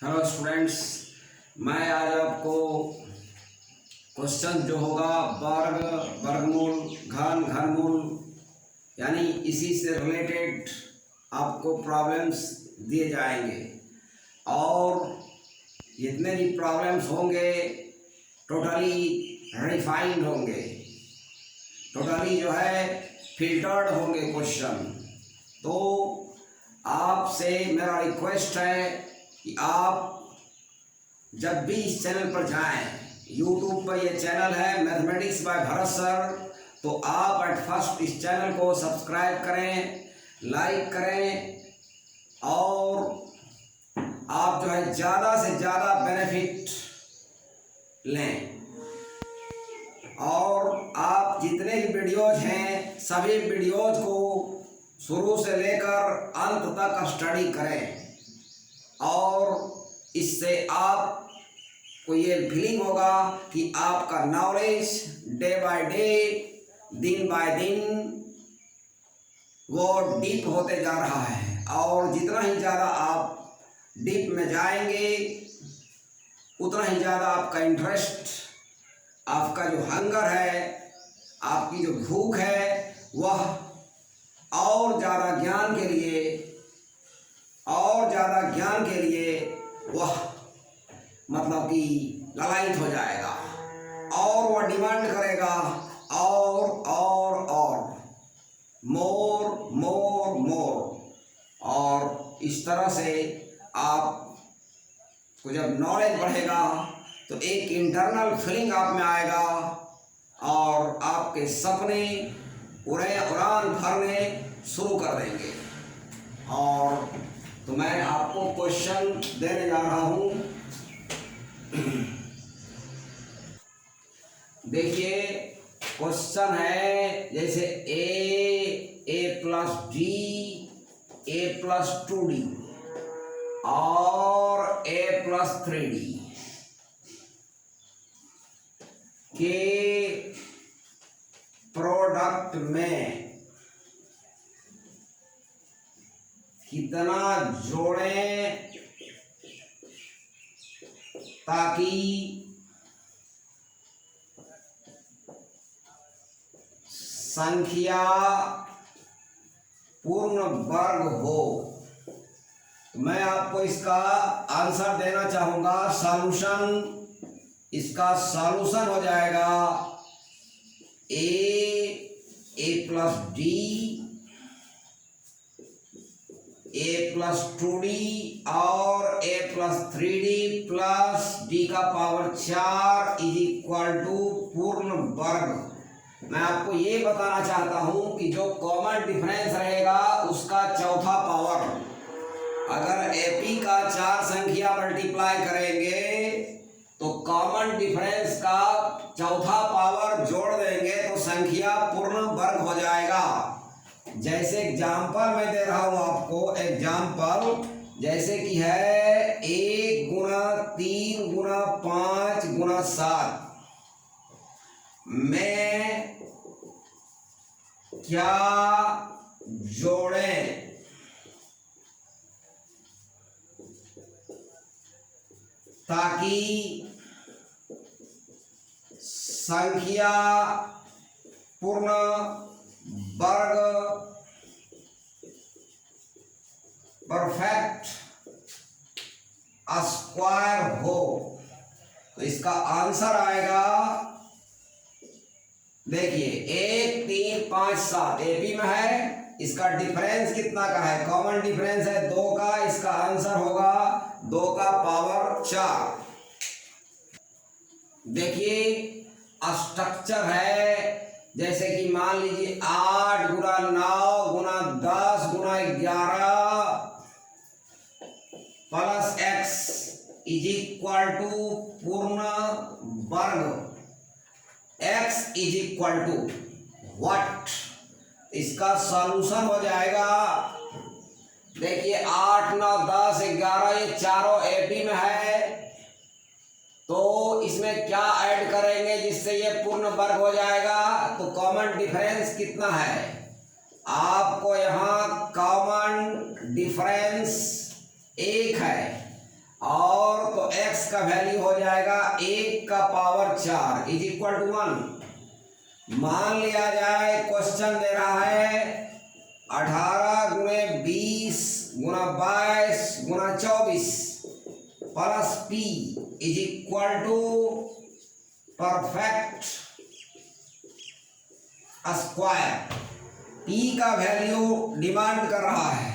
Hello students, मैं आज आपको क्वेश्चन जो होगा वर्ग, वर्गमूल, घन, घनमूल यानी इसी से रिलेटेड आपको प्रॉब्लम्स दिए जाएंगे। और जितने भी प्रॉब्लम्स होंगे टोटली रिफाइंड होंगे, टोटली जो है फिल्टर्ड होंगे क्वेश्चन। तो आपसे मेरा रिक्वेस्ट है कि आप जब भी इस चैनल पर जाएं, यूट्यूब पर ये चैनल है मैथमेटिक्स बाय भरत सर, तो आप एट फर्स्ट इस चैनल को सब्सक्राइब करें, लाइक करें और आप जो है ज़्यादा से ज़्यादा बेनिफिट लें। और आप जितने भी वीडियोज हैं सभी वीडियोज को शुरू से लेकर अंत तक स्टडी करें, और इससे आपको ये फीलिंग होगा कि आपका नॉलेज डे बाय डे, दिन बाय दिन वो डीप होते जा रहा है। और जितना ही ज़्यादा आप डीप में जाएंगे उतना ही ज़्यादा आपका इंटरेस्ट, आपका जो हंगर है, आपकी जो भूख है, वह और ज़्यादा ज्ञान के लिए, और ज़्यादा ज्ञान के लिए वह मतलब कि ललायित हो जाएगा और वह डिमांड करेगा और मोर मोर मोर। और इस तरह से आपको जब नॉलेज बढ़ेगा तो एक इंटरनल फीलिंग आप में आएगा और आपके सपने उड़ान भरने शुरू कर देंगे। और तो मैं आपको क्वेश्चन देने जा रहा हूँ। देखिए क्वेश्चन है जैसे ए प्लस डी, ए प्लस 2d और ए प्लस 3d के प्रोडक्ट में कितना जोड़ें ताकि संख्या पूर्ण वर्ग हो। मैं आपको इसका आंसर देना चाहूंगा, सॉल्यूशन। इसका सॉल्यूशन हो जाएगा ए प्लस डी, ए प्लस 2d और ए प्लस 3d प्लस डी का पावर 4 इज इक्वल टू पूर्ण वर्ग। मैं आपको ये बताना चाहता हूं कि जो कॉमन डिफरेंस रहेगा उसका चौथा पावर, अगर एपी का 4 संख्या मल्टीप्लाई करेंगे तो कॉमन डिफरेंस का चौथा पावर जोड़ देंगे तो संख्या पूर्ण वर्ग हो जाएगा। जैसे एग्जाम्पल मैं दे रहा हूं आपको, एग्जाम्पल जैसे कि है 1 गुना 3 गुना 5 गुना 7 में क्या जोड़ें ताकि संख्या पूर्ण वर्ग परफेक्ट स्क्वायर हो। तो इसका आंसर आएगा, देखिए 1 3 5 7 एपी में है, इसका डिफरेंस कितना का है, कॉमन डिफरेंस है 2 का, इसका आंसर होगा 2 का पावर 4। देखिए स्ट्रक्चर है जैसे कि मान लीजिए 8 गुना 9 गुना 10 गुना 11 plus x is equal to पूर्ण वर्ग। x is equal to what, इसका सॉल्यूशन हो जाएगा। देखिए 8 9 10 11 ये चारों एपी में है, तो इसमें क्या ऐड करेंगे जिससे ये पूर्ण वर्ग हो जाएगा। तो कॉमन डिफरेंस कितना है, आपको यहाँ कॉमन डिफरेंस 1 है और तो x का वैल्यू हो जाएगा 1 का पावर 4 इज इक्वल टू 1। मान लिया जाए क्वेश्चन दे रहा है 18 गुणे 20 गुना 22 गुना 24 plus p is equal to perfect square. p का वैल्यू डिमांड कर रहा है,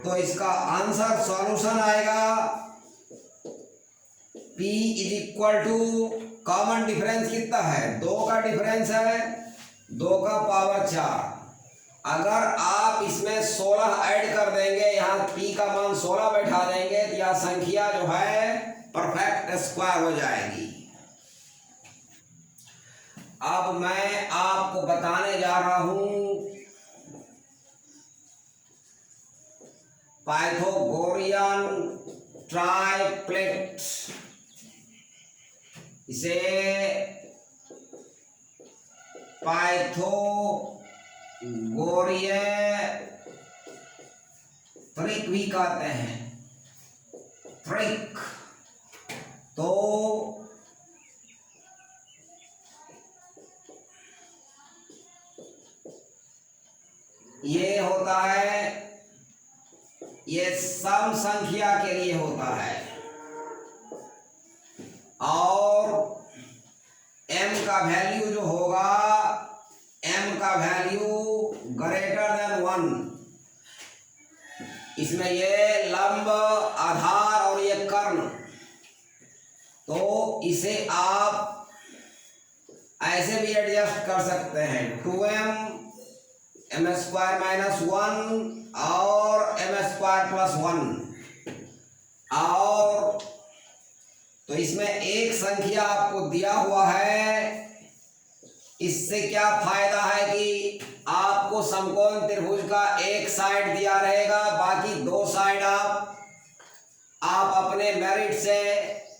तो इसका आंसर सॉल्यूशन आएगा p is equal to, common difference कितना है, 2 का डिफरेंस है, 2 का पावर 4। अगर आप इसमें 16 ऐड कर देंगे, यहाँ p का मान 16 बैठा देंगे, तो यह संख्या जो है परफेक्ट स्क्वायर हो जाएगी। अब मैं आपको बताने जा रहा हूं पाइथागोरियन ट्राइप्लेट। इसे पाइथागोरियन ट्रिक भी कहते हैं, ट्रिक। तो ये होता है, ये सम संख्या के लिए होता है, और m का वैल्यू जो होगा, m का वैल्यू ग्रेटर देन 1। इसमें ये लंब, आधार और ये कर्ण, तो इसे आप ऐसे भी एडजस्ट कर सकते हैं, 2m m स्क्वायर माइनस 1 और m स्क्वायर प्लस 1। और तो इसमें एक संख्या आपको दिया हुआ है, इससे क्या फायदा है कि आपको समकोण त्रिभुज का एक साइड दिया रहेगा, बाकी 2 साइड आप अपने मेरिट से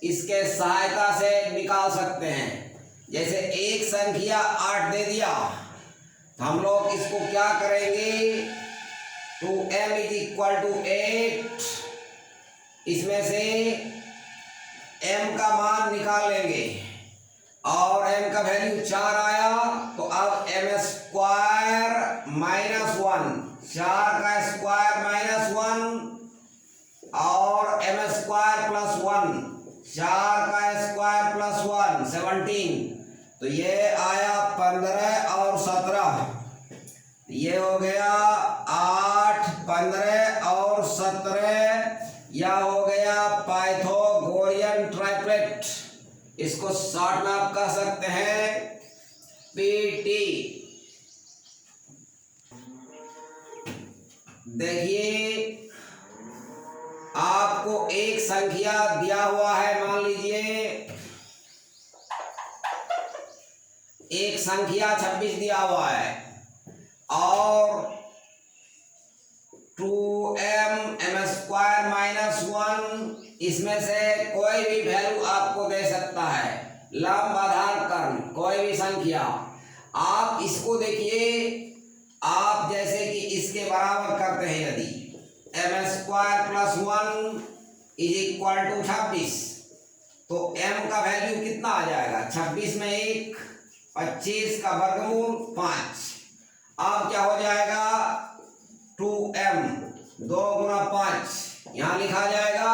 इसके सहायता से निकाल सकते हैं। जैसे एक संख्या 8 दे दिया, हम लोग इसको क्या करेंगे, 2m इज इक्वल टू 8, इसमें से m का मान निकाल लेंगे, और m का वैल्यू 4 आया, तो अब m स्क्वायर माइनस 1, 4 का स्क्वायर माइनस 1 और m स्क्वायर प्लस 1, 4 का स्क्वायर प्लस 1 17। तो ये आया 15 और 17, ये हो गया 8, 15 और 17, यह हो गया पाइथागोरियन ट्राइप्लेट। इसको शॉर्ट में आप कह सकते हैं पीटी। देखिए आपको एक संख्या दिया हुआ है, मान लीजिए एक संख्या 26 दिया हुआ है, और 2m m स्क्वायर माइनस 1, इसमें से कोई भी वैल्यू आपको दे सकता है, लंब, आधार, कर्ण, कोई भी संख्या। आप इसको देखिए, आप जैसे कि इसके बराबर करते हैं, यदि m square plus 1 is equal to 26, तो m का वैल्यू कितना आ जाएगा, 26 में 1, 25 का वर्गमूल 5। अब क्या हो जाएगा, 2m 2 गुना 5 यहाँ लिखा जाएगा,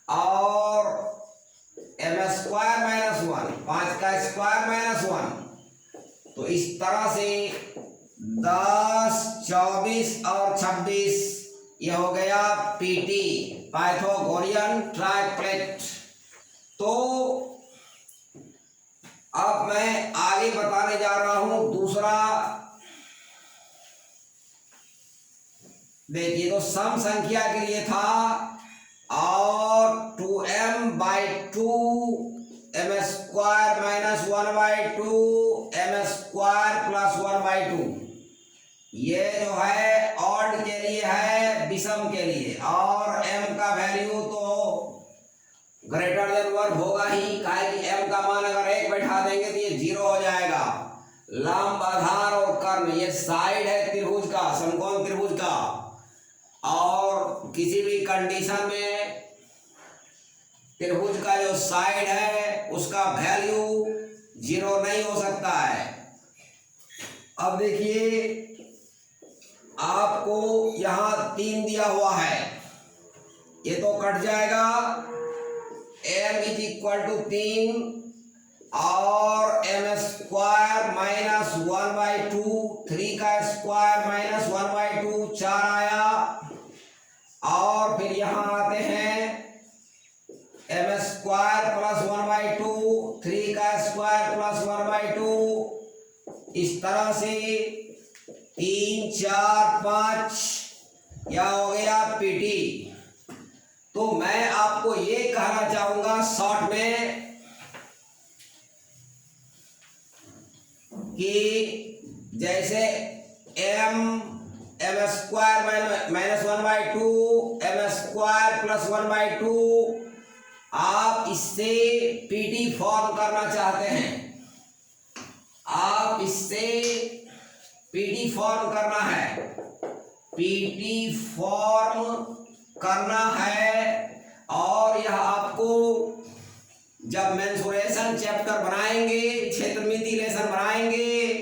और m स्क्वायर माइनस 1, 5 का स्क्वायर माइनस 1। तो इस तरह से 10, 24 और 26, यह हो गया पीटी, पाइथागोरियन ट्राइप्लेट। तो अब मैं आगे बताने जा रहा हूं दूसरा। देखिए, तो सम संख्या के लिए था, और 2m by 2 m square minus 1 by 2 m square plus 1 by 2, ये जो है ऑड के लिए है, विषम के लिए, और m का वैल्यू तो ग्रेटर देन 1 होगा ही, काहे कि m का मान अगर 1 बैठा देंगे तो ये 0 हो जाएगा। लंब, आधार और कर्ण, ये साइड है त्रिभुज का, समकोण त्रिभुज का, और किसी भी कंडीशन में त्रिभुज का जो साइड है उसका वैल्यू 0 नहीं हो सकता है। अब देखिए आपको यहाँ 3 दिया हुआ है, ये तो कट जाएगा। m इज इक्वल टू 3 और m स्क्वायर माइनस 1/2, 3 का स्क्वायर माइनस 1/2, 4 आया। और फिर यहाँ आते हैं m स्क्वायर प्लस 1/2, 3 का स्क्वायर प्लस 1/2, इस तरह से 3, 4, 5 यह हो गया पीटी। तो मैं आपको ये कहना चाहूंगा शॉर्ट में कि जैसे m square minus 1/2, m square plus 1/2, आप इससे पीटी फॉर्म करना चाहते हैं, आप इससे पीटी फॉर्म करना है, पीटी फॉर्म करना है। और यह आपको जब मेंसुरेशन चैप्टर बनाएंगे, क्षेत्रमिति लेसन बनाएंगे,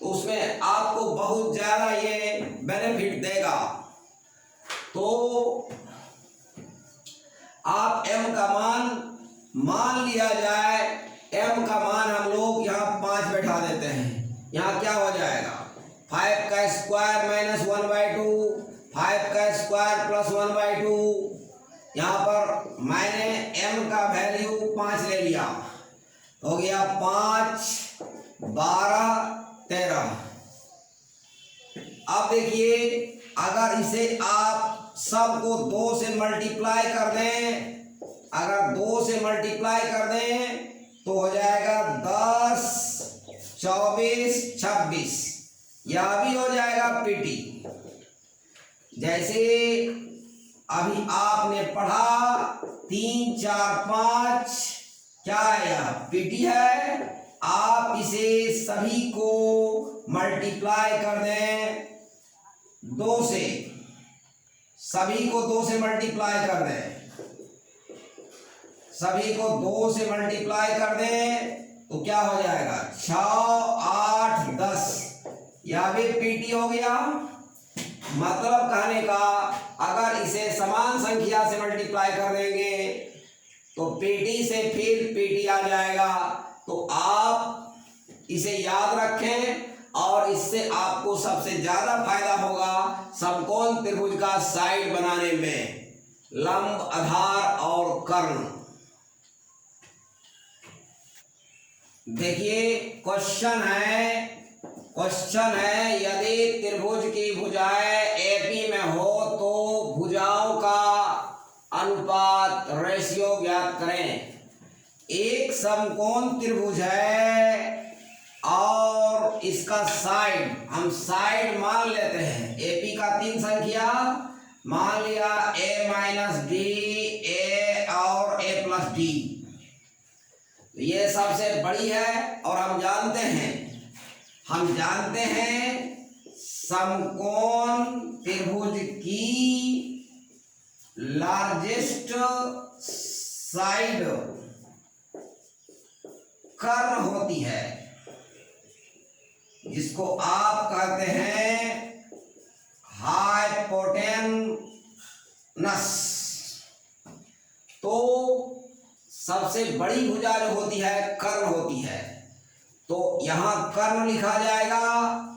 तो उसमें आपको बहुत ज़्यादा ये बेनिफिट देगा। तो आप m का मान लिया जाए, m का मान हम लोग यहाँ 5 बैठा देते हैं। यहाँ क्या हो जाएगा, 5 का स्क्वायर माइनस 1/2, 5 का स्क्वायर प्लस 1/2। यहाँ पर मैंने m का वैल्यू 5 ले लिया, हो गया 5, 12, 13। अब देखिए अगर इसे आप सबको 2 से मल्टीप्लाई कर दें, अगर 2 से मल्टीप्लाई कर दें तो हो जाएगा 10, 24, 26, यह भी हो जाएगा पीटी। जैसे अभी आपने पढ़ा 3, 4, 5 क्या है, यह पीटी है। आप इसे सभी को मल्टीप्लाई कर दें 2 से, सभी को 2 से मल्टीप्लाई कर दें, सभी को 2 से मल्टीप्लाई कर दें तो क्या हो जाएगा, 6, 8, 10, यह भी पीटी हो गया। मतलब कहने का अगर इसे समान संख्या से मल्टीप्लाई कर देंगे तो पीटी से फिर पीटी आ जाएगा। तो आप इसे याद रखें और इससे आपको सबसे ज्यादा फायदा होगा समकोण त्रिभुज का साइड बनाने में, लंब, आधार और कर्ण। देखिए क्वेश्चन है यदि त्रिभुज की भुजाएं एपी में हो तो भुजाओं का अनुपात रेशियो ज्ञात करें। एक समकोण त्रिभुज है और इसका साइड, हम साइड मान लेते हैं, एपी का 3 संख्या मान लिया, a माइनस डी, ए और a प्लस डी, ये सबसे बड़ी है। और हम जानते हैं समकोण त्रिभुज की लार्जेस्ट साइड कर्ण होती है, जिसको आप कहते हैं हाइपोटेनस। तो सबसे बड़ी भुजा जो होती है कर्ण होती है, तो यहां कर्ण लिखा जाएगा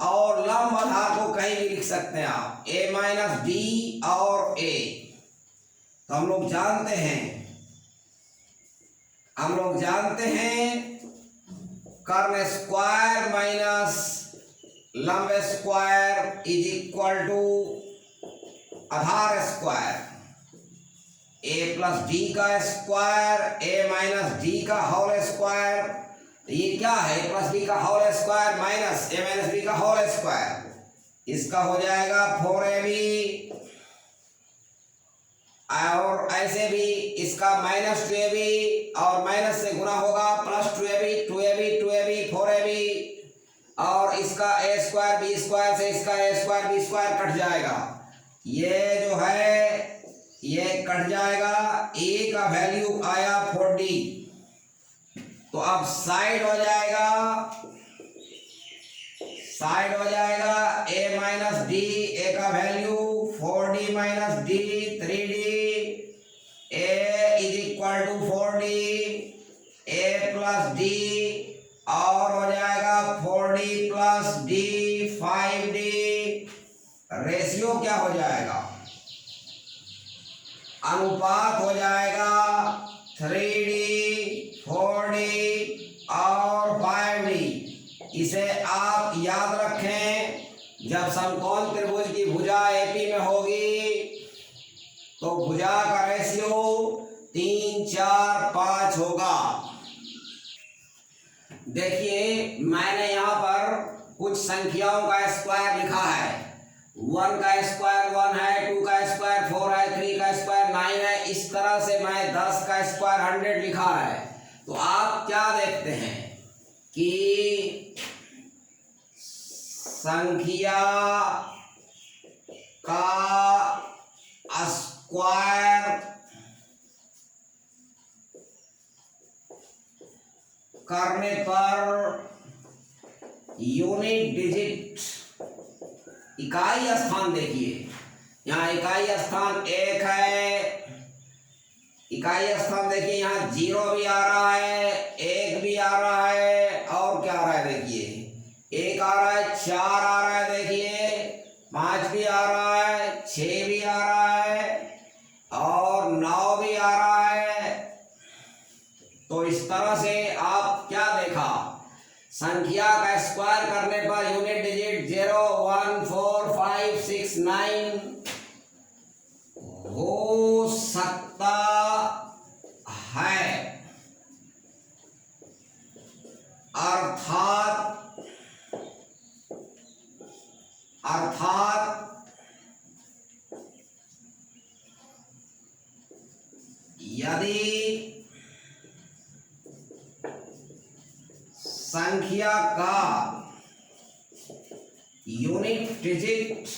और लंब आधार को कहीं भी लिख सकते हैं आप, a माइनस डी और a। तो हम लोग जानते हैं कर्ण स्क्वायर माइनस लंब स्क्वायर इज इक्वल टू आधार स्क्वायर, a प्लस डी का स्क्वायर, a माइनस डी का होल स्क्वायर। ये क्या है, a प्लस डी का whole square minus a minus D का होल स्क्वायर, इसका हो जाएगा 4ab। और ऐसे भी इसका माइनस 2ab और माइनस से गुना होगा प्लस 2ab, 2ab, 4ab। और इसका a स्क्वायर b स्क्वायर से इसका a square b square cut जाएगा, ये जो है ये कट जाएगा, ए का वैल्यू आया 40, तो अब साइड हो जाएगा ए माइनस डी, ए का value 4d minus D 3d, A is equal to 4d, A plus D, और हो जाएगा 4d plus D 5d। Ratio क्या हो जाएगा, अनुपात हो जाएगा 3d 4d और 5d। इसे आप याद रखें, जब समकोण त्रिभुज की भुजा एपी में होगी तो भुजा का रेशियो 3 4 5 होगा। देखिए मैंने यहाँ पर कुछ संख्याओं का स्क्वायर लिखा है। 1 का स्क्वायर 1 है, 2 का स्क्वायर 4 है, 3 का स्क्वायर 9 है। इस तरह से मैं 10 का स्क्वायर 100 लिखा है। तो आप क्या देखते हैं कि संख्या का स्क्वायर करने पर यूनिट डिजिट, इकाई स्थान देखिए, यहाँ इकाई स्थान 1 है, इकाई स्थान देखिए यहाँ 0 भी आ रहा है, 1 भी आ रहा है, और क्या आ रहा है देखिए 1 आ रहा है, 4 आ रहा है, देखिए 5 भी आ रहा है, 6 भी आ रहा है और 9 भी आ रहा है। तो इस तरह से आप क्या देखा, संख्या का स्क्वायर करने पर यूनिट डिजिट 0 1 4 5 6 9 हो सकता है, अर्थात यदि संख्या का यूनिट डिजिट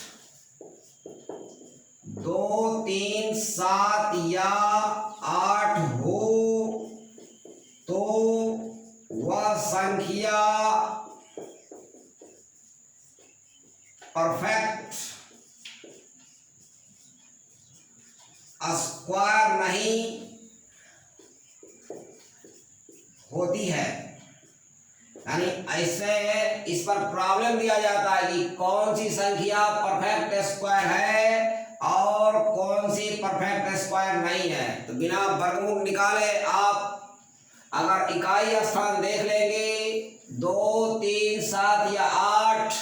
2 3 7 या 8 हो तो वह संख्या परफेक्ट स्क्वायर नहीं होती है। यानी ऐसे इस पर प्रॉब्लम दिया जाता है कि कौन सी संख्या परफेक्ट स्क्वायर है और कौन सी परफेक्ट स्क्वायर नहीं है। तो बिना वर्गमूल निकाले आप अगर इकाई स्थान देख लेंगे 2 3 7 या 8,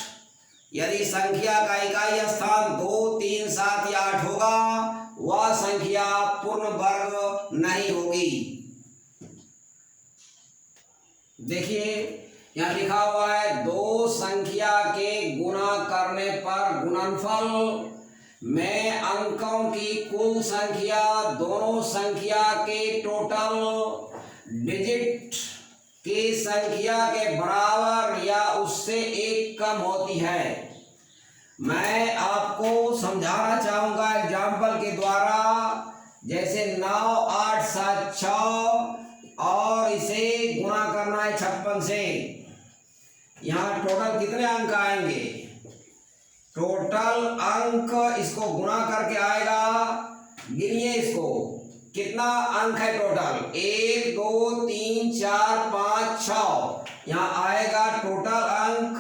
यदि संख्या का इकाई स्थान 2 3 7 या 8 होगा वह संख्या पूर्ण वर्ग नहीं होगी। देखिए यहाँ लिखा हुआ है 2 संख्या के गुणा करने पर गुणनफल में अंकों की कुल संख्या दोनों संख्या के टोटल डिजिट की संख्या के बराबर या उससे 1 कम होती है। मैं आपको समझाना चाहूँगा एग्जाम्पल के द्वारा, जैसे 9 8 7 6 और इसे गुणा करना है 56 से। यहाँ टोटल कितने अंक आएंगे, टोटल अंक इसको गुणा करके आएगा, गिनिए इसको कितना अंक है टोटल 1 2 3 4 5 6, यहाँ आएगा टोटल अंक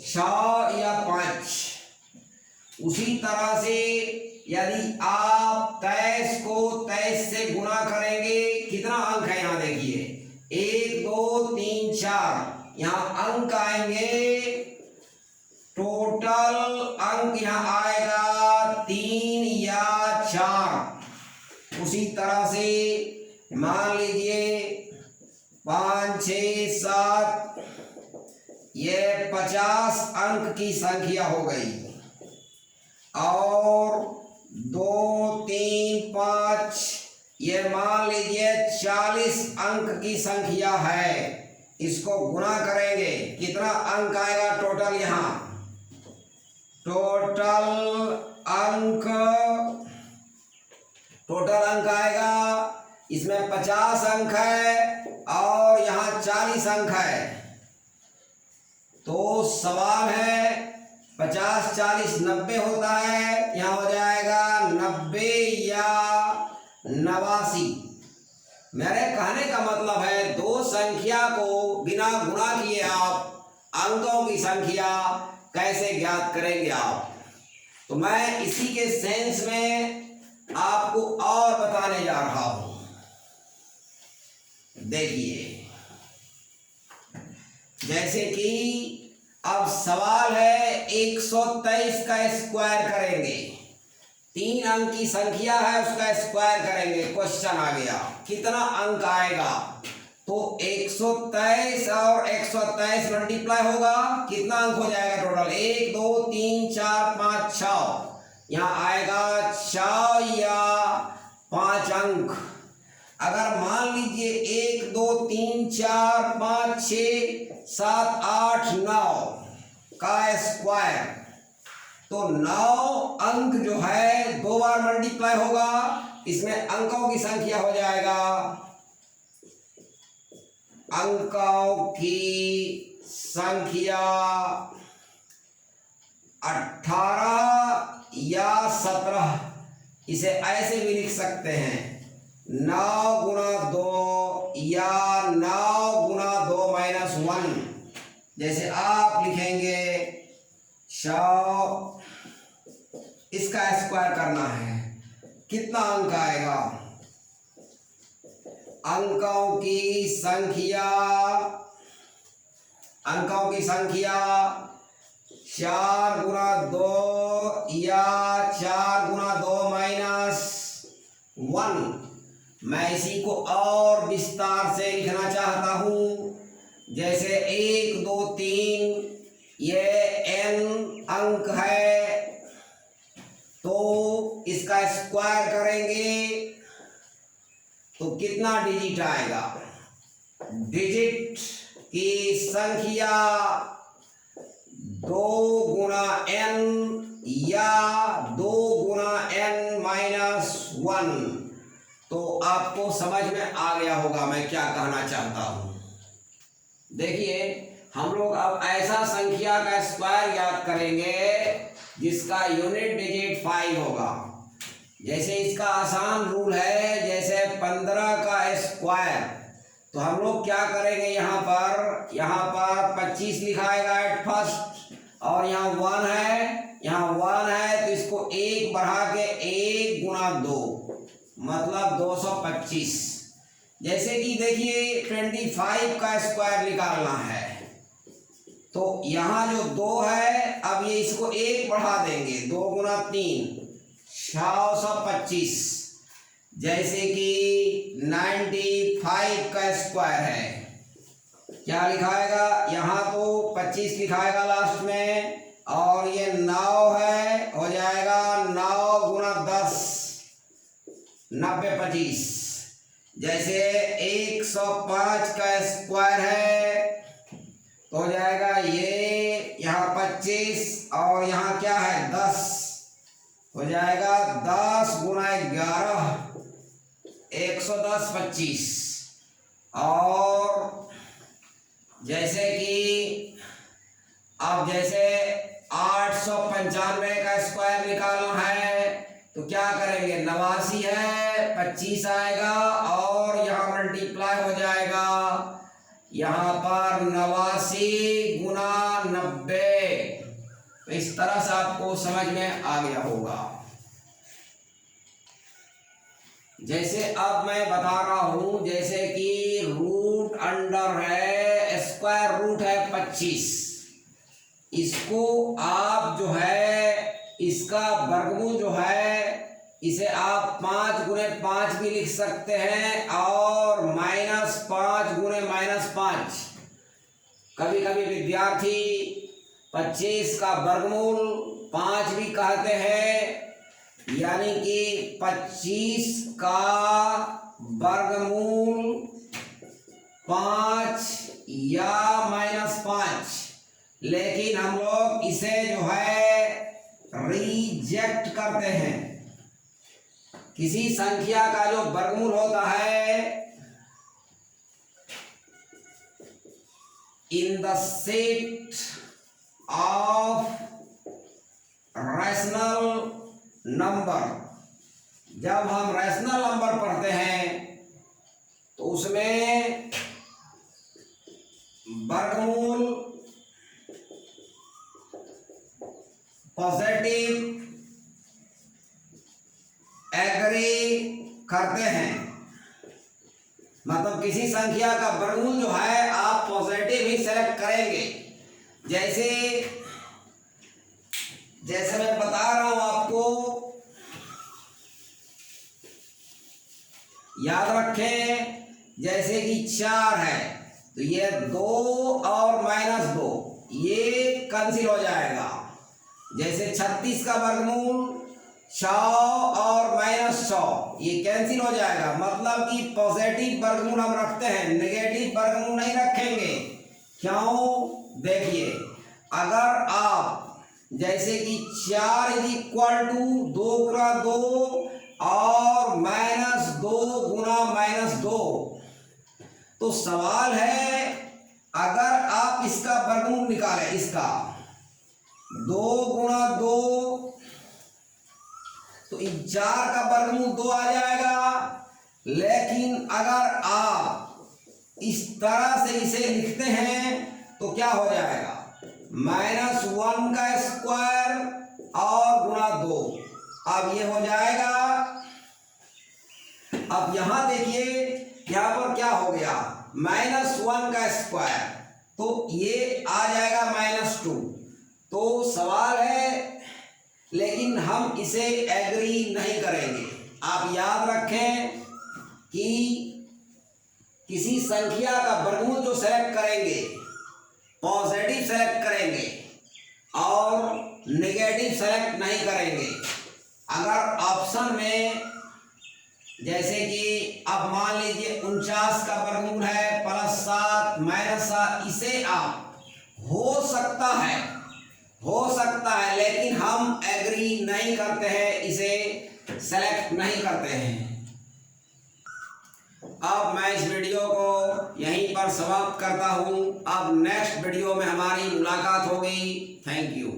6 या 5। उसी तरह से यदि आप 23 को 23 से गुणा करेंगे कितना अंक है, यहाँ देखिए 1 2 3 4, यहाँ अंक आएंगे, टोटल अंक यहाँ आएगा 3 या 4। उसी तरह से मान लीजिए 5 6 7, ये 50 अंक की संख्या हो गई, और 2 3 5 ये मान लीजिए 40 अंक की संख्या है। इसको गुणा करेंगे कितना अंक आएगा टोटल, यहाँ टोटल अंक आएगा इसमें 50 अंक है और यहाँ 40 अंक है। तो सवाल है 50 40 90 होता है, यहाँ हो जाएगा 90 या 89। मेरे कहने का मतलब है दो संख्या को बिना गुणा किए आप अंकों की संख्या कैसे ज्ञात करेंगे आप। तो मैं इसी के सेंस में आपको और बताने जा रहा हूं। देखिए, जैसे कि अब सवाल है 123 का स्क्वायर करेंगे, 3 अंक की संख्या है उसका स्क्वायर करेंगे। क्वेश्चन आ गया कितना अंक आएगा, तो 123 और 123 मल्टीप्लाई होगा, कितना अंक हो जाएगा टोटल, 1 2 3 4 5 6। यहाँ आएगा 6 या 5 अंक। अगर मान लीजिए 1 2 3 4 5 6 7 8 9 का स्क्वायर, तो 9 अंक जो है 2 बार मल्टीप्लाई होगा, इसमें अंकों की संख्या हो जाएगा, अंकों की संख्या 18 या 17। इसे ऐसे भी लिख सकते हैं 9 गुणा 2 या 9 गुणा 2 माइनस 1। जैसे आप लिखेंगे 100, इसका स्क्वायर करना है, कितना अंक आएगा, अंकों की संख्या 4 गुणा 2 या 4 गुणा 2 माइनस 1। मैं इसी को और विस्तार से लिखना चाहता हूं, जैसे 1 2 3 ये n अंक है, तो इसका स्क्वायर करेंगे तो कितना डिजिट आएगा, डिजिट की संख्या 2 गुणा n या 2 गुणा n माइनस 1। तो आपको समझ में आ गया होगा मैं क्या कहना चाहता हूं। देखिए, हम लोग अब ऐसा संख्या का स्क्वायर याद करेंगे जिसका यूनिट डिजिट 5 होगा। जैसे इसका आसान रूल है, जैसे 15 का स्क्वायर, तो हम लोग क्या करेंगे, यहाँ पर 25 लिखाएगा एट फर्स्ट, और यहाँ 1 है, तो इसको 1 बढ़ा के 1 गुणा 2 मतलब 225। जैसे कि देखिए 25 का स्क्वायर निकालना है, तो यहाँ जो 2 है, अब ये इसको 1 बढ़ा देंगे, 2 गुणा 3 625। जैसे कि 95 का स्क्वायर है, क्या लिखाएगा, यहाँ तो 25 लिखाएगा लास्ट में, और ये 9 है, हो जाएगा 9 गुणा 10 90 25। जैसे 105 का स्क्वायर है, तो हो जाएगा ये यहाँ 25 और यहाँ क्या है 10, हो जाएगा 10 गुणा 11 110 25। और जैसे कि अब जैसे 895 का स्क्वायर निकालना है, तो क्या करेंगे, 89 है, 25 आएगा और यहाँ मल्टीप्लाई हो जाएगा, यहाँ पर 89 गुणा 90। तो इस तरह से आपको समझ में आ गया होगा। जैसे अब मैं बता रहा हूं, जैसे कि रूट अंडर है, स्क्वायर रूट है 25, इसको आप जो है इसका वर्गमूल जो है इसे आप 5 गुणे 5 भी लिख सकते हैं, और -5 गुणे -5। कभी कभी विद्यार्थी 25 का वर्गमूल 5 भी कहते हैं, यानी कि 25 का वर्गमूल 5 या -5। लेकिन हम लोग इसे जो है रिजेक्ट करते हैं, किसी संख्या का जो वर्गमूल होता है in the set of rational number, जब हम रैशनल नंबर पढ़ते हैं तो उसमें वर्गमूल पॉजिटिव एग्री करते हैं। मतलब किसी संख्या का वर्गमूल जो है आप पॉजिटिव ही सेलेक्ट करेंगे। जैसे मैं बता रहा हूं आपको, याद रखें, जैसे कि 4 है तो ये 2 और -2 ये कैंसिल हो जाएगा। जैसे 36 का वर्गमूल 100 और -100 ये कैंसिल हो जाएगा। मतलब कि पॉजिटिव वर्गमूल हम रखते हैं, नेगेटिव वर्गमूल नहीं रखेंगे। क्यों? देखिए, अगर आप जैसे कि 4 = 2 गुणा 2 और -2 गुणा -2, तो सवाल है अगर आप इसका वर्गमूल निकालें, इसका 2 गुणा 2 तो इन 4 का वर्गमूल 2 आ जाएगा। लेकिन अगर आप इस तरह से इसे लिखते हैं तो क्या हो जाएगा? -1 का स्क्वायर और गुणा 2, अब ये हो जाएगा। अब यहां देखिए, यहां पर क्या हो गया? -1 का स्क्वायर, तो ये आ जाएगा -2। तो सवाल है, लेकिन हम इसे एग्री नहीं करेंगे। आप याद रखें कि किसी संख्या का वर्गमूल जो सेलेक्ट करेंगे, पॉजिटिव सेलेक्ट करेंगे और नेगेटिव सेलेक्ट नहीं करेंगे। अगर ऑप्शन में जैसे कि अब मान लीजिए 49 का वर्गमूल है +7 -7, इसे आप हो सकता है, लेकिन हम एग्री नहीं करते हैं, इसे सेलेक्ट नहीं करते हैं। अब मैं इस वीडियो को यहीं पर समाप्त करता हूं। अब नेक्स्ट वीडियो में हमारी मुलाकात होगी। Thank you.